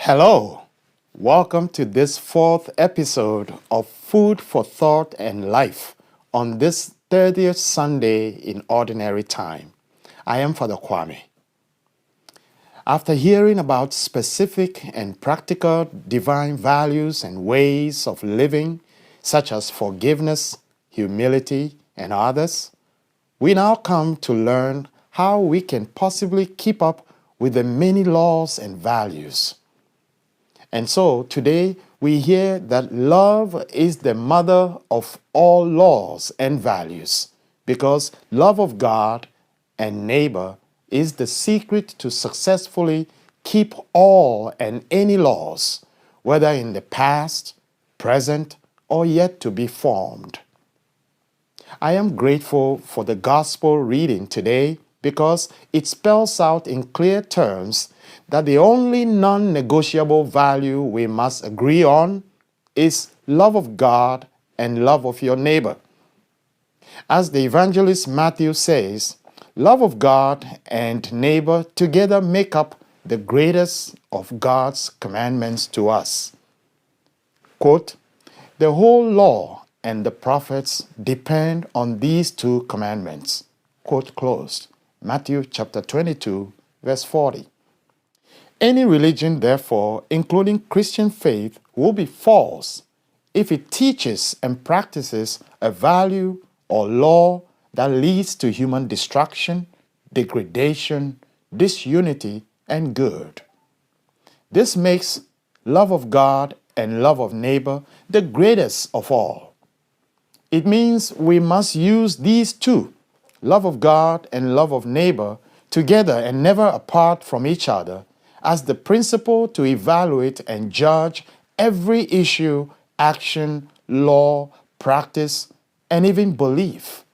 Hello, welcome to this fourth episode of Food for Thought and Life on this 30th Sunday in Ordinary Time. I am Father Kwame. After hearing about specific and practical divine values and ways of living, such as forgiveness, humility, and others, we now come to learn how we can possibly keep up with the many laws and values. And so today we hear that love is the mother of all laws and values, because love of God and neighbor is the secret to successfully keep all and any laws, whether in the past, present, or yet to be formed. I am grateful for the gospel reading today because it spells out in clear terms that the only non-negotiable value we must agree on is love of God and love of your neighbor. As the evangelist Matthew says, love of God and neighbor together make up the greatest of God's commandments to us. Quote, "The whole law and the prophets depend on these two commandments." Quote closed. Matthew chapter 22, verse 40. Any religion, therefore, including Christian faith, will be false if it teaches and practices a value or law that leads to human destruction, degradation, disunity, and good. This makes love of God and love of neighbor the greatest of all. It means we must use these two, love of God and love of neighbor, together and never apart from each other, as the principle to evaluate and judge every issue, action, law, practice, and even belief.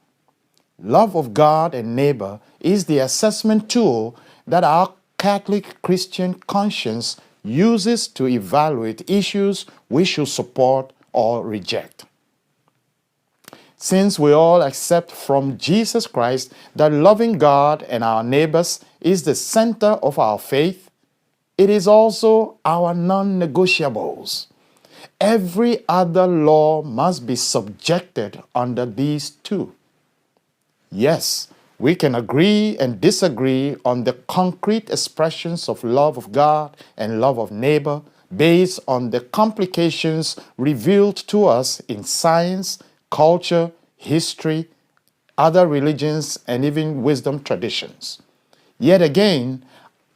Love of God and neighbor is the assessment tool that our Catholic Christian conscience uses to evaluate issues we should support or reject. Since we all accept from Jesus Christ that loving God and our neighbors is the center of our faith, it is also our non-negotiables. Every other law must be subjected under these two. Yes, we can agree and disagree on the concrete expressions of love of God and love of neighbor based on the complications revealed to us in science, culture, history, other religions, and even wisdom traditions. Yet again,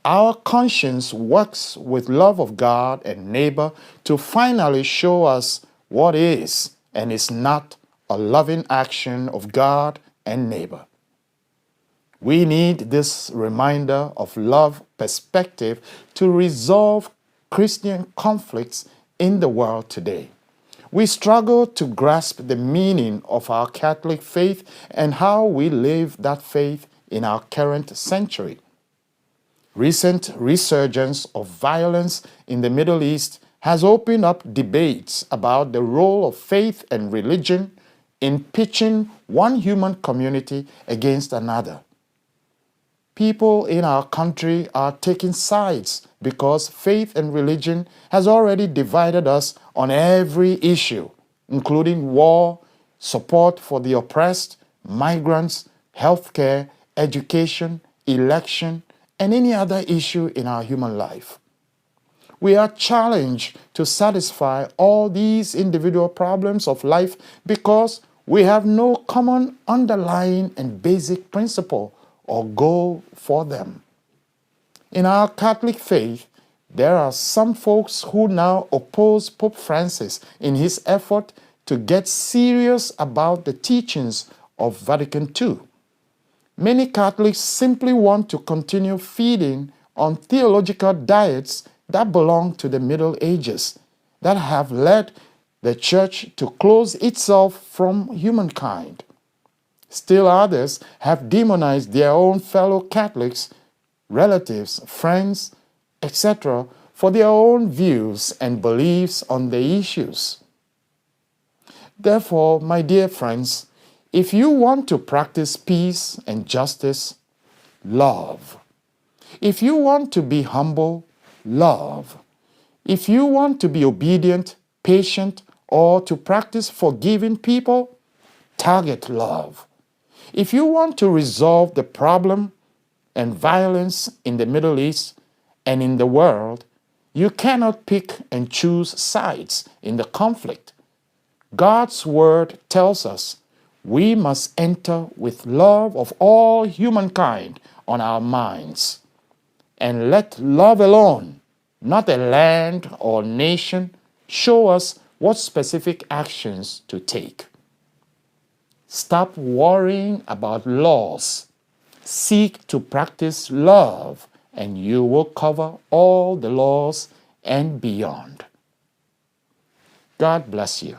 our conscience works with love of God and neighbor to finally show us what is and is not a loving action of God and neighbor. We need this reminder of love perspective to resolve Christian conflicts in the world today. We struggle to grasp the meaning of our Catholic faith and how we live that faith in our current century. Recent resurgence of violence in the Middle East has opened up debates about the role of faith and religion in pitching one human community against another. People in our country are taking sides because faith and religion has already divided us on every issue, including war, support for the oppressed, migrants, healthcare, education, election, and any other issue in our human life. We are challenged to satisfy all these individual problems of life because we have no common underlying and basic principle or goal for them. In our Catholic faith, there are some folks who now oppose Pope Francis in his effort to get serious about the teachings of Vatican II. Many Catholics simply want to continue feeding on theological diets that belong to the Middle Ages, that have led the Church to close itself from humankind. Still others have demonized their own fellow Catholics, relatives, friends, etc., for their own views and beliefs on the issues. Therefore, my dear friends, if you want to practice peace and justice, love. If you want to be humble, love. If you want to be obedient, patient, or to practice forgiving people, target love. If you want to resolve the problem and violence in the Middle East and in the world, you cannot pick and choose sides in the conflict. God's word tells us we must enter with love of all humankind on our minds and let love alone, not a land or nation, show us what specific actions to take. Stop worrying about laws. Seek to practice love, and you will cover all the laws and beyond. God bless you.